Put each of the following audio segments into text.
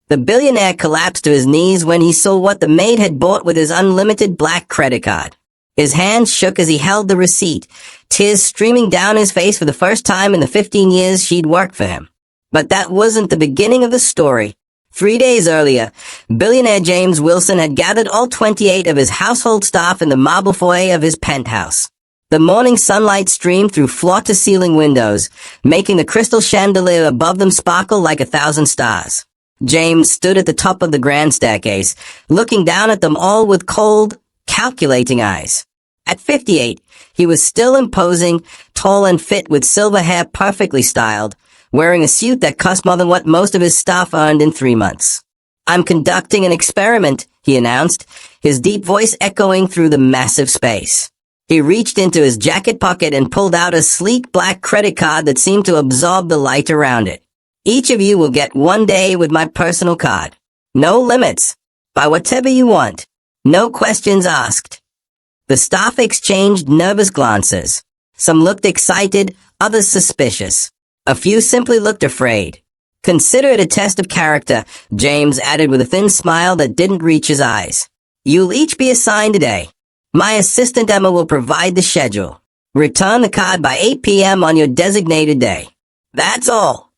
The billionaire collapsed to his knees when he saw what the maid had bought with his unlimited black credit card. His hands shook as he held the receipt, tears streaming down his face for the first time in the 15 years she'd worked for him. But that wasn't the beginning of the story. 3 days earlier, billionaire James Wilson had gathered all 28 of his household staff in the marble foyer of his penthouse. The morning sunlight streamed through floor-to-ceiling windows, making the crystal chandelier above them sparkle like 1,000 stars. James stood at the top of the grand staircase, looking down at them all with cold, calculating eyes. At 58, he was still imposing, tall and fit with silver hair perfectly styled, wearing a suit that cost more than what most of his staff earned in 3 months. "I'm conducting an experiment," he announced, his deep voice echoing through the massive space. He reached into his jacket pocket and pulled out a sleek black credit card that seemed to absorb the light around it. "Each of you will get 1 day with my personal card. No limits. Buy whatever you want. No questions asked." The staff exchanged nervous glances. Some looked excited, others suspicious. A few simply looked afraid. "Consider it a test of character," James added with a thin smile that didn't reach his eyes. "You'll each be assigned a day. My assistant Emma will provide the schedule. Return the card by 8 p.m. on your designated day. That's all."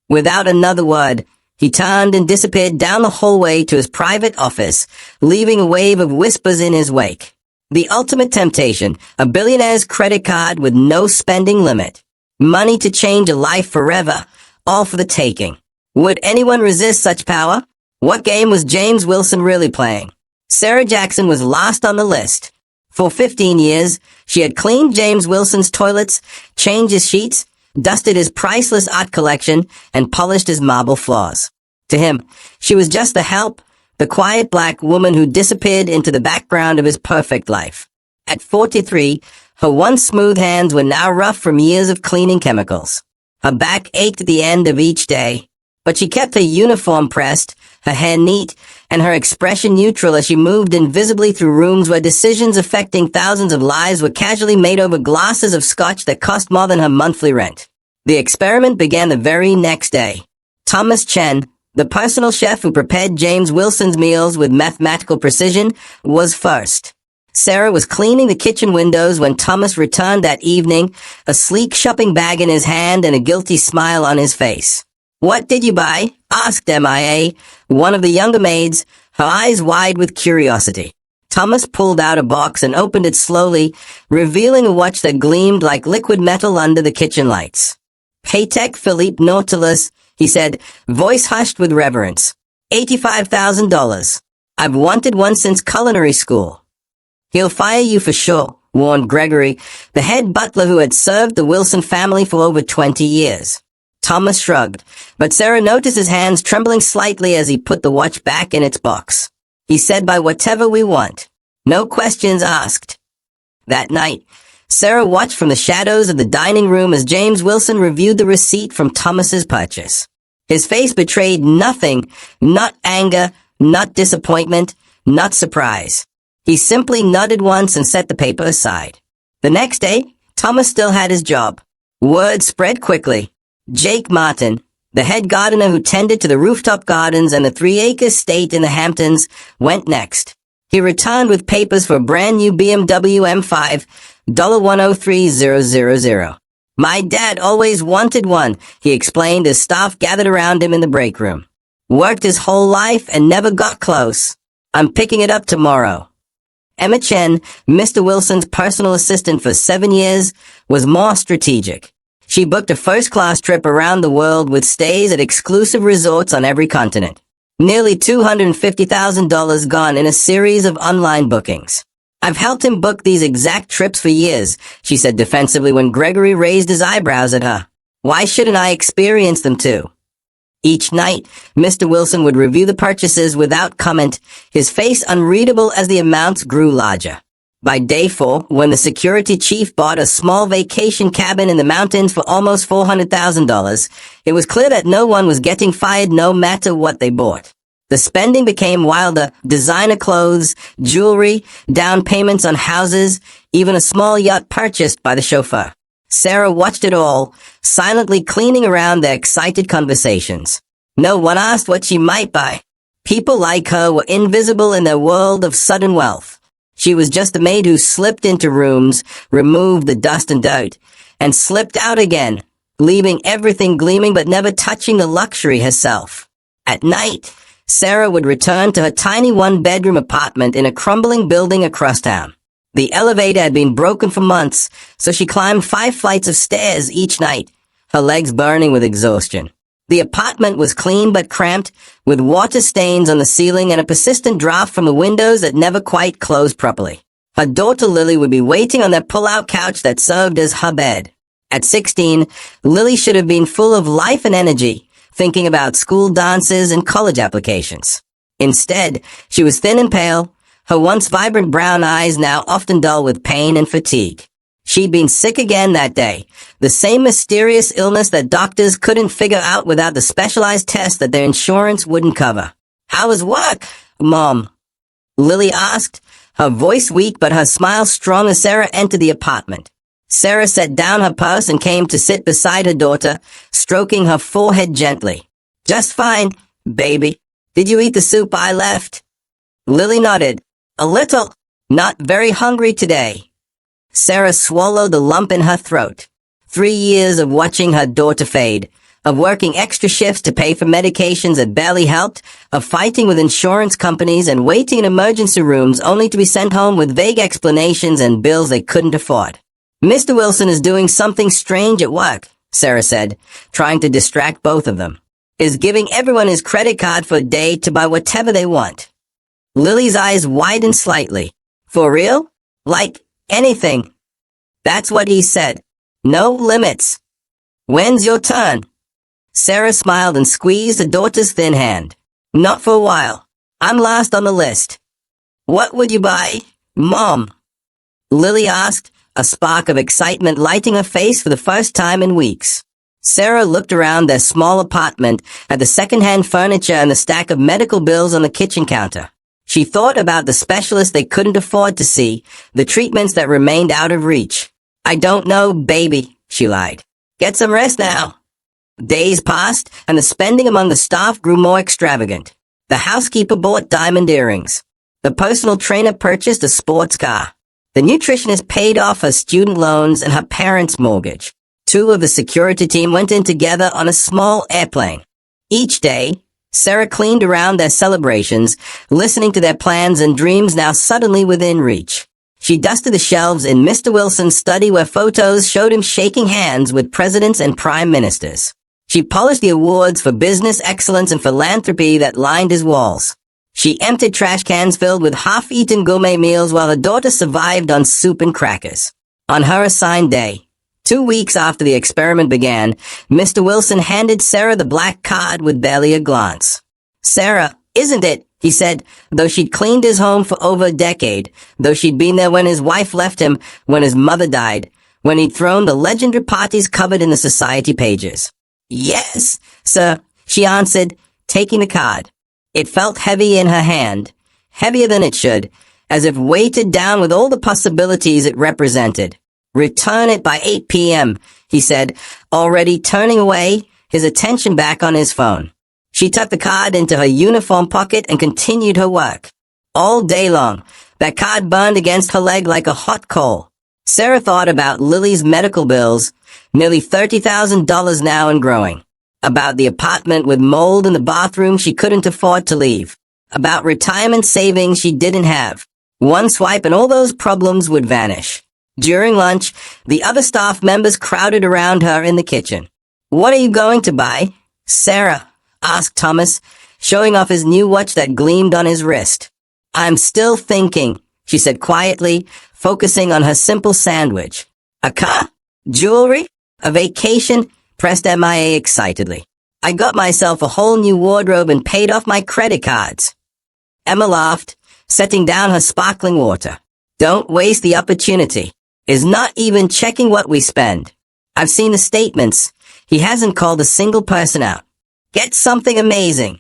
Without another word, he turned and disappeared down the hallway to his private office, leaving a wave of whispers in his wake. The ultimate temptation, a billionaire's credit card with no spending limit. Money to change a life forever, all for the taking. Would anyone resist such power? What game was James Wilson really playing? Sarah Jackson was last on the list. For 15 years, she had cleaned James Wilson's toilets, changed his sheets, dusted his priceless art collection, and polished his marble floors. To him, she was just the help, the quiet black woman who disappeared into the background of his perfect life. At 43, her once smooth hands were now rough from years of cleaning chemicals. Her back ached at the end of each day, but she kept her uniform pressed, her hair neat, and her expression neutral as she moved invisibly through rooms where decisions affecting thousands of lives were casually made over glasses of scotch that cost more than her monthly rent. The experiment began the very next day. Thomas Chen, the personal chef who prepared James Wilson's meals with mathematical precision, was first. Sarah was cleaning the kitchen windows when Thomas returned that evening, a sleek shopping bag in his hand and a guilty smile on his face. "What did you buy?" asked MIA, one of the younger maids, her eyes wide with curiosity. Thomas pulled out a box and opened it slowly, revealing a watch that gleamed like liquid metal under the kitchen lights. "Patek Philippe Nautilus," he said, voice hushed with reverence. $85,000. "I've wanted one since culinary school." "He'll fire you for sure," warned Gregory, the head butler who had served the Wilson family for over 20 years. Thomas shrugged, but Sarah noticed his hands trembling slightly as he put the watch back in its box. He said, "Buy whatever we want. No questions asked." That night, Sarah watched from the shadows of the dining room as James Wilson reviewed the receipt from Thomas's purchase. His face betrayed nothing, not anger, not disappointment, not surprise. He simply nodded once and set the paper aside. The next day, Thomas still had his job. Word spread quickly. Jake Martin, the head gardener who tended to the rooftop gardens and the 3-acre estate in the Hamptons, went next. He returned with papers for a brand new BMW M5, $103,000. "My dad always wanted one," he explained as staff gathered around him in the break room. "Worked his whole life and never got close. I'm picking it up tomorrow." Emma Chen, Mr. Wilson's personal assistant for 7 years, was more strategic. She booked a first-class trip around the world with stays at exclusive resorts on every continent. Nearly $250,000 gone in a series of online bookings. "I've helped him book these exact trips for years," she said defensively when Gregory raised his eyebrows at her. "Why shouldn't I experience them too?" Each night, Mr. Wilson would review the purchases without comment, his face unreadable as the amounts grew larger. By day 4, when the security chief bought a small vacation cabin in the mountains for almost $400,000, it was clear that no one was getting fired no matter what they bought. The spending became wilder: designer clothes, jewelry, down payments on houses, even a small yacht purchased by the chauffeur. Sarah watched it all, silently cleaning around their excited conversations. No one asked what she might buy. People like her were invisible in their world of sudden wealth. She was just a maid who slipped into rooms, removed the dust and dirt, and slipped out again, leaving everything gleaming but never touching the luxury herself. At night, Sarah would return to her tiny one-bedroom apartment in a crumbling building across town. The elevator had been broken for months, so she climbed 5 flights of stairs each night, her legs burning with exhaustion. The apartment was clean but cramped, with water stains on the ceiling and a persistent draft from the windows that never quite closed properly. Her daughter Lily would be waiting on that pull-out couch that served as her bed. At 16, Lily should have been full of life and energy, thinking about school dances and college applications. Instead, she was thin and pale, her once vibrant brown eyes now often dull with pain and fatigue. She'd been sick again that day, the same mysterious illness that doctors couldn't figure out without the specialized tests that their insurance wouldn't cover. "How was work, Mom?" Lily asked, her voice weak but her smile strong as Sarah entered the apartment. Sarah set down her purse and came to sit beside her daughter, stroking her forehead gently. "Just fine, baby. Did you eat the soup I left?" Lily nodded. "A little. Not very hungry today." Sarah swallowed the lump in her throat. 3 years of watching her daughter fade, of working extra shifts to pay for medications that barely helped, of fighting with insurance companies and waiting in emergency rooms only to be sent home with vague explanations and bills they couldn't afford. "Mr. Wilson is doing something strange at work," Sarah said, trying to distract both of them. "Is giving everyone his credit card for a day to buy whatever they want." Lily's eyes widened slightly. "For real? Like anything?" "That's what he said. No limits." "When's your turn?" Sarah smiled and squeezed her daughter's thin hand. "Not for a while. I'm last on the list." "What would you buy, Mom?" Lily asked, a spark of excitement lighting her face for the first time in weeks. Sarah looked around their small apartment at the second-hand furniture and the stack of medical bills on the kitchen counter. She thought about the specialists they couldn't afford to see, the treatments that remained out of reach. "I don't know, baby," she lied. "Get some rest now." Days passed, and the spending among the staff grew more extravagant. The housekeeper bought diamond earrings. The personal trainer purchased a sports car. The nutritionist paid off her student loans and her parents' mortgage. 2 of the security team went in together on a small airplane. Each day, Sarah cleaned around their celebrations, listening to their plans and dreams now suddenly within reach. She dusted the shelves in Mr. Wilson's study where photos showed him shaking hands with presidents and prime ministers. She polished the awards for business excellence and philanthropy that lined his walls. She emptied trash cans filled with half-eaten gourmet meals while her daughter survived on soup and crackers. On her assigned day, 2 weeks after the experiment began, Mr. Wilson handed Sarah the black card with barely a glance. "Sarah, isn't it?" he said, though she'd cleaned his home for over a decade, though she'd been there when his wife left him, when his mother died, when he'd thrown the legendary parties covered in the society pages. "Yes, sir," she answered, taking the card. It felt heavy in her hand, heavier than it should, as if weighted down with all the possibilities it represented. "Return it by 8 p.m., he said, already turning away, his attention back on his phone. She tucked the card into her uniform pocket and continued her work. All day long, that card burned against her leg like a hot coal. Sarah thought about Lily's medical bills, nearly $30,000 now and growing. About the apartment with mold in the bathroom she couldn't afford to leave. About retirement savings she didn't have. One swipe and all those problems would vanish. During lunch, the other staff members crowded around her in the kitchen. "What are you going to buy, Sarah?" asked Thomas, showing off his new watch that gleamed on his wrist. "I'm still thinking," she said quietly, focusing on her simple sandwich. "A car? Jewelry? A vacation?" pressed MIA excitedly. "I got myself a whole new wardrobe and paid off my credit cards." Emma laughed, setting down her sparkling water. "Don't waste the opportunity. Is not even checking what we spend. I've seen the statements. He hasn't called a single person out. Get something amazing."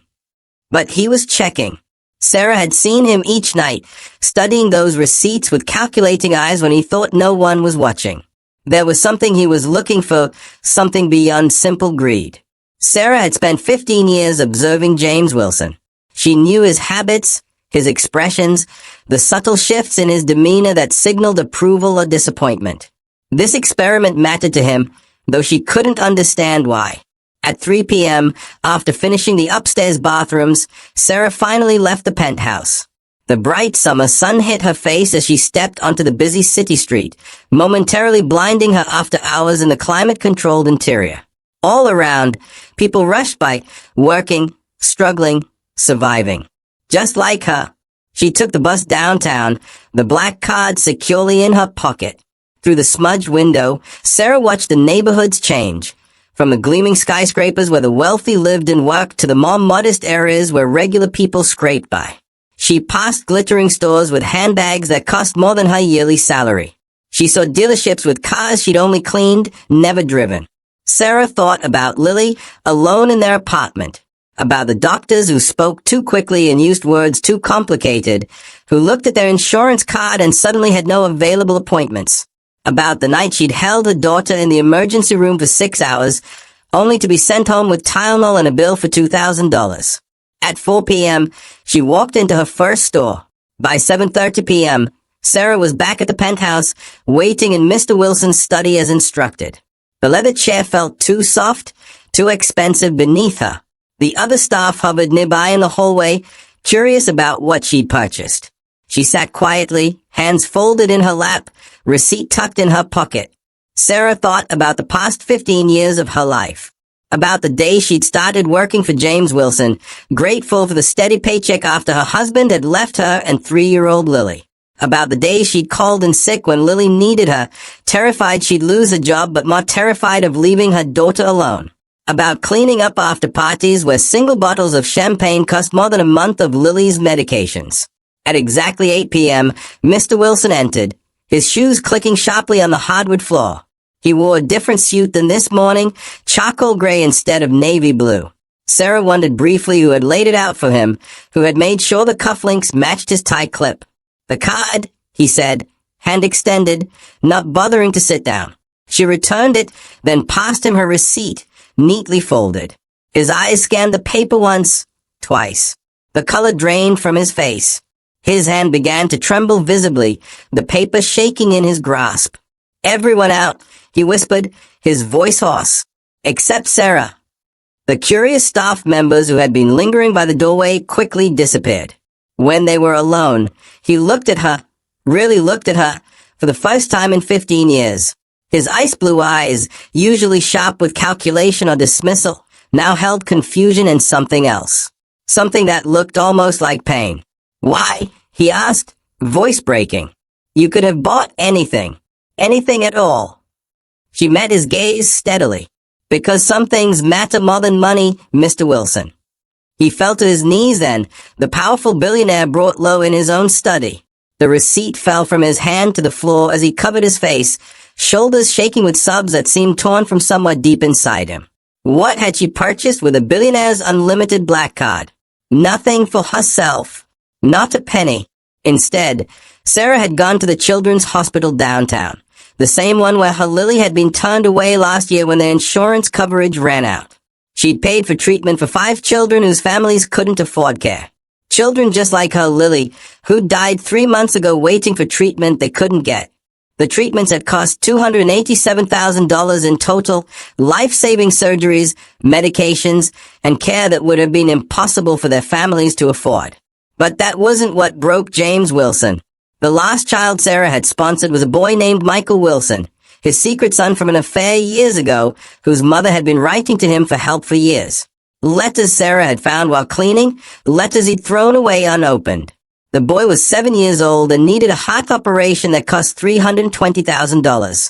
But he was checking. Sarah had seen him each night, studying those receipts with calculating eyes when he thought no one was watching. There was something he was looking for, something beyond simple greed. Sarah had spent 15 years observing James Wilson. She knew his habits, his expressions, the subtle shifts in his demeanor that signaled approval or disappointment. This experiment mattered to him, though she couldn't understand why. At 3 p.m., after finishing the upstairs bathrooms, Sarah finally left the penthouse. The bright summer sun hit her face as she stepped onto the busy city street, momentarily blinding her after hours in the climate-controlled interior. All around, people rushed by, working, struggling, surviving. Just like her, she took the bus downtown, the black card securely in her pocket. Through the smudged window, Sarah watched the neighborhoods change. From the gleaming skyscrapers where the wealthy lived and worked to the more modest areas where regular people scraped by. She passed glittering stores with handbags that cost more than her yearly salary. She saw dealerships with cars she'd only cleaned, never driven. Sarah thought about Lily, alone in their apartment. About the doctors who spoke too quickly and used words too complicated, who looked at their insurance card and suddenly had no available appointments. About the night she'd held her daughter in the emergency room for 6 hours, only to be sent home with Tylenol and a bill for $2,000. At 4 p.m., she walked into her first store. By 7:30 p.m., Sarah was back at the penthouse, waiting in Mr. Wilson's study as instructed. The leather chair felt too soft, too expensive beneath her. The other staff hovered nearby in the hallway, curious about what she'd purchased. She sat quietly, hands folded in her lap, receipt tucked in her pocket. Sarah thought about the past 15 years of her life. About the day she'd started working for James Wilson, grateful for the steady paycheck after her husband had left her and 3-year-old Lily. About the day she'd called in sick when Lily needed her, terrified she'd lose her job but more terrified of leaving her daughter alone. About cleaning up after parties where single bottles of champagne cost more than a month of Lily's medications. At exactly 8 p.m., Mr. Wilson entered, his shoes clicking sharply on the hardwood floor. He wore a different suit than this morning, charcoal gray instead of navy blue. Sarah wondered briefly who had laid it out for him, who had made sure the cufflinks matched his tie clip. "The card," he said, hand extended, not bothering to sit down. She returned it, then passed him her receipt, neatly folded. His eyes scanned the paper once, twice. The color drained from his face. His hand began to tremble visibly, the paper shaking in his grasp. "Everyone out," he whispered, his voice hoarse. "Except Sarah." The curious staff members who had been lingering by the doorway quickly disappeared. When they were alone, he looked at her, really looked at her, for the first time in 15 years. His ice blue eyes, usually sharp with calculation or dismissal, now held confusion and something else. Something that looked almost like pain. "Why?" he asked, voice breaking. "You could have bought anything. Anything at all." She met his gaze steadily. "Because some things matter more than money, Mr. Wilson." He fell to his knees then, the powerful billionaire brought low in his own study. The receipt fell from his hand to the floor as he covered his face, shoulders shaking with sobs that seemed torn from somewhere deep inside him. What had she purchased with a billionaire's unlimited black card? Nothing for herself. Not a penny. Instead, Sarah had gone to the children's hospital downtown, the same one where her Lily had been turned away last year when their insurance coverage ran out. She'd paid for treatment for 5 children whose families couldn't afford care. Children just like her Lily, who died 3 months ago waiting for treatment they couldn't get. The treatments had cost $287,000 in total, life-saving surgeries, medications, and care that would have been impossible for their families to afford. But that wasn't what broke James Wilson. The last child Sarah had sponsored was a boy named Michael Wilson, his secret son from an affair years ago, whose mother had been writing to him for help for years. Letters Sarah had found while cleaning, letters he'd thrown away unopened. The boy was 7 years old and needed a heart operation that cost $320,000.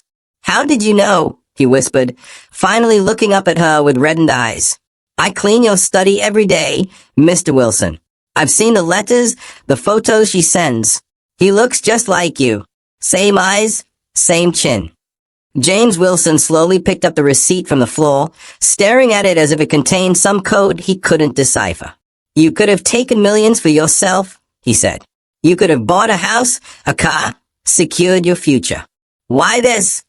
"How did you know?" he whispered, finally looking up at her with reddened eyes. "I clean your study every day, Mr. Wilson. I've seen the letters, the photos she sends. He looks just like you. Same eyes, same chin." James Wilson slowly picked up the receipt from the floor, staring at it as if it contained some code he couldn't decipher. "You could have taken millions for yourself," he said. "You could have bought a house, a car, secured your future. Why this?"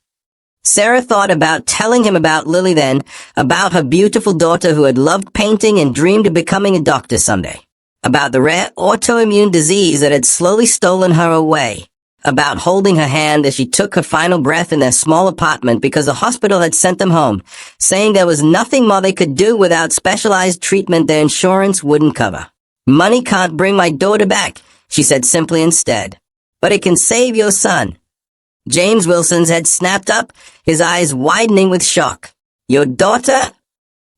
Sarah thought about telling him about Lily then, about her beautiful daughter who had loved painting and dreamed of becoming a doctor someday, about the rare autoimmune disease that had slowly stolen her away, about holding her hand as she took her final breath in their small apartment because the hospital had sent them home, saying there was nothing more they could do without specialized treatment their insurance wouldn't cover. "Money can't bring my daughter back," she said simply instead, "but it can save your son." James Wilson's head snapped up, his eyes widening with shock. "Your daughter?"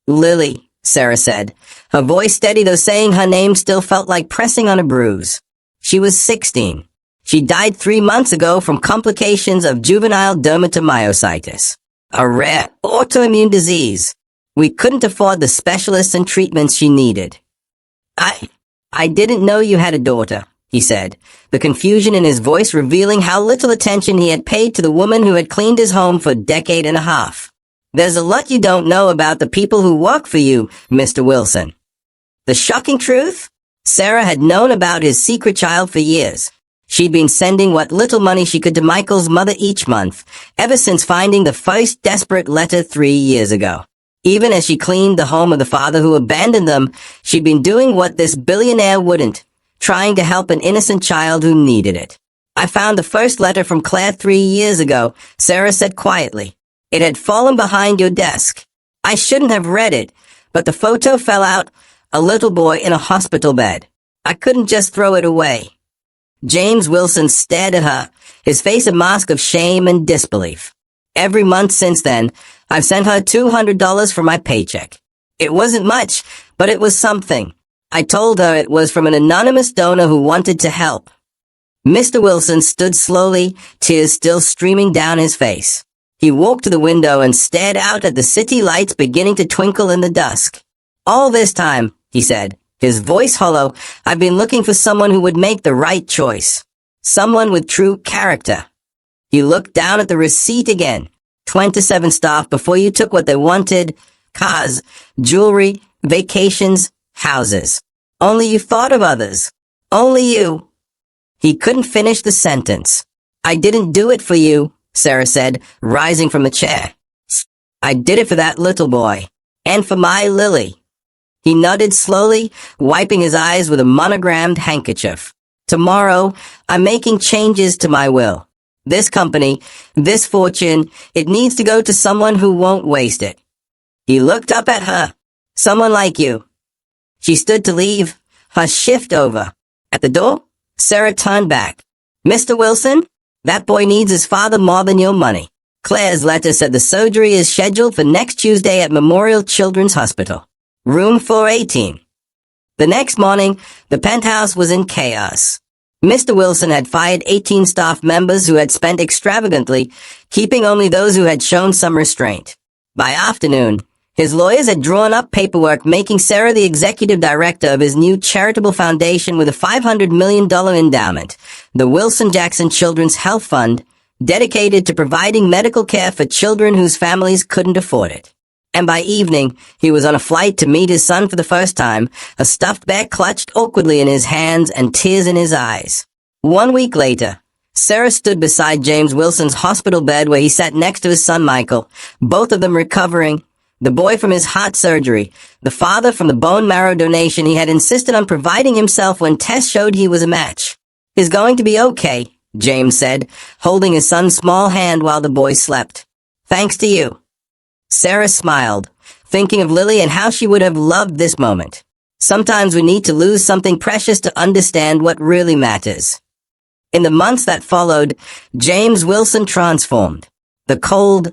"Lily," Sarah said. Her voice steady, though saying her name still felt like pressing on a bruise. "She was 16. She died 3 months ago from complications of juvenile dermatomyositis, a rare autoimmune disease. We couldn't afford the specialists and treatments she needed." I didn't know you had a daughter," he said, the confusion in his voice revealing how little attention he had paid to the woman who had cleaned his home for a decade and a half. "There's a lot you don't know about the people who work for you, Mr. Wilson." The shocking truth? Sarah had known about his secret child for years. She'd been sending what little money she could to Michael's mother each month, ever since finding the first desperate letter 3 years ago. Even as she cleaned the home of the father who abandoned them, she'd been doing what this billionaire wouldn't, trying to help an innocent child who needed it. "I found the first letter from Claire 3 years ago," Sarah said quietly. "It had fallen behind your desk. I shouldn't have read it, but the photo fell out, a little boy in a hospital bed. I couldn't just throw it away." James Wilson stared at her, his face a mask of shame and disbelief. "Every month since then, I've sent her $200 for my paycheck. It wasn't much, but it was something. I told her it was from an anonymous donor who wanted to help." Mr. Wilson stood slowly, tears still streaming down his face. He walked to the window and stared out at the city lights beginning to twinkle in the dusk. "All this time," he said, his voice hollow, "I've been looking for someone who would make the right choice. Someone with true character." He looked down at the receipt again. 27 staff before you took what they wanted: cars, jewelry, vacations, houses. Only you thought of others. Only you. He couldn't finish the sentence. "I didn't do it for you," Sarah said, rising from the chair. "I did it for that little boy. And for my Lily." He nodded slowly, wiping his eyes with a monogrammed handkerchief. "Tomorrow, I'm making changes to my will. This company, this fortune, it needs to go to someone who won't waste it." He looked up at her. "Someone like you." She stood to leave, her shift over. At the door, Sarah turned back. "Mr. Wilson, that boy needs his father more than your money. Claire's letter said the surgery is scheduled for next Tuesday at Memorial Children's Hospital. Room 418. The next morning, the penthouse was in chaos. Mr. Wilson had fired 18 staff members who had spent extravagantly, keeping only those who had shown some restraint. By afternoon, his lawyers had drawn up paperwork making Sarah the executive director of his new charitable foundation with a $500 million endowment, the Wilson Jackson Children's Health Fund, dedicated to providing medical care for children whose families couldn't afford it. And by evening, he was on a flight to meet his son for the first time, a stuffed bear clutched awkwardly in his hands and tears in his eyes. 1 week later, Sarah stood beside James Wilson's hospital bed where he sat next to his son Michael, both of them recovering, the boy from his heart surgery, the father from the bone marrow donation he had insisted on providing himself when tests showed he was a match. "He's going to be okay," James said, holding his son's small hand while the boy slept. "Thanks to you." Sarah smiled, thinking of Lily and how she would have loved this moment. Sometimes we need to lose something precious to understand what really matters. In the months that followed, James Wilson transformed. The cold,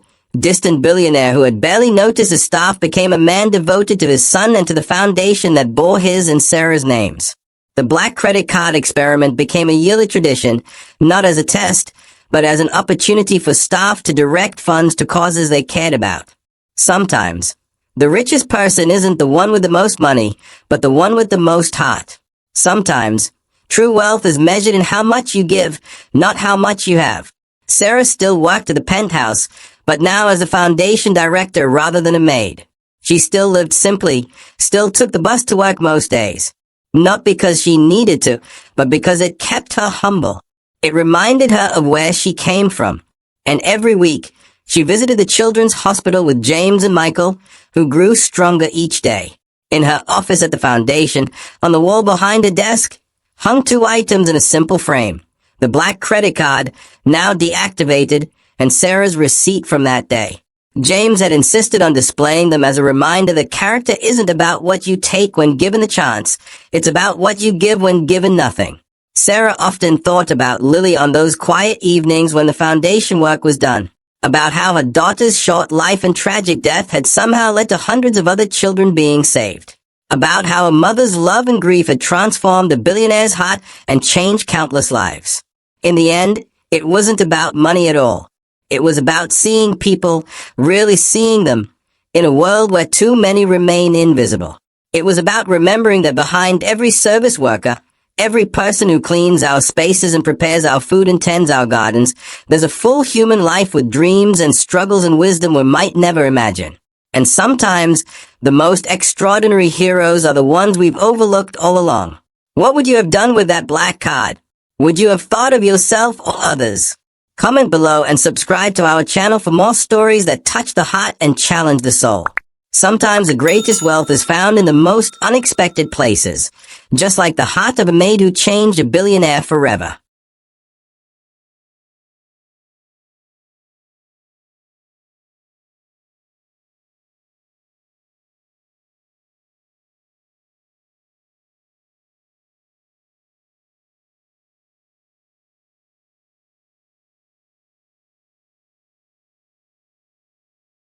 distant billionaire who had barely noticed his staff became a man devoted to his son and to the foundation that bore his and Sarah's names. The black credit card experiment became a yearly tradition, not as a test, but as an opportunity for staff to direct funds to causes they cared about. Sometimes, the richest person isn't the one with the most money, but the one with the most heart. Sometimes, true wealth is measured in how much you give, not how much you have. Sarah still worked at the penthouse, but now as a foundation director rather than a maid. She still lived simply, still took the bus to work most days. Not because she needed to, but because it kept her humble. It reminded her of where she came from. And every week, She visited the children's hospital with James and Michael, who grew stronger each day. In her office at the foundation, on the wall behind a desk, hung two items in a simple frame. The black credit card, now deactivated, and Sarah's receipt from that day. James had insisted on displaying them as a reminder that character isn't about what you take when given the chance. It's about what you give when given nothing. Sarah often thought about Lily on those quiet evenings when the foundation work was done. About how her daughter's short life and tragic death had somehow led to hundreds of other children being saved. About how a mother's love and grief had transformed a billionaire's heart and changed countless lives. In the end, it wasn't about money at all. It was about seeing people, really seeing them, in a world where too many remain invisible. It was about remembering that behind every service worker, every person who cleans our spaces and prepares our food and tends our gardens, there's a full human life with dreams and struggles and wisdom we might never imagine. And sometimes, the most extraordinary heroes are the ones we've overlooked all along. What would you have done with that black card? Would you have thought of yourself or others? Comment below and subscribe to our channel for more stories that touch the heart and challenge the soul. Sometimes the greatest wealth is found in the most unexpected places, just like the heart of a maid who changed a billionaire forever.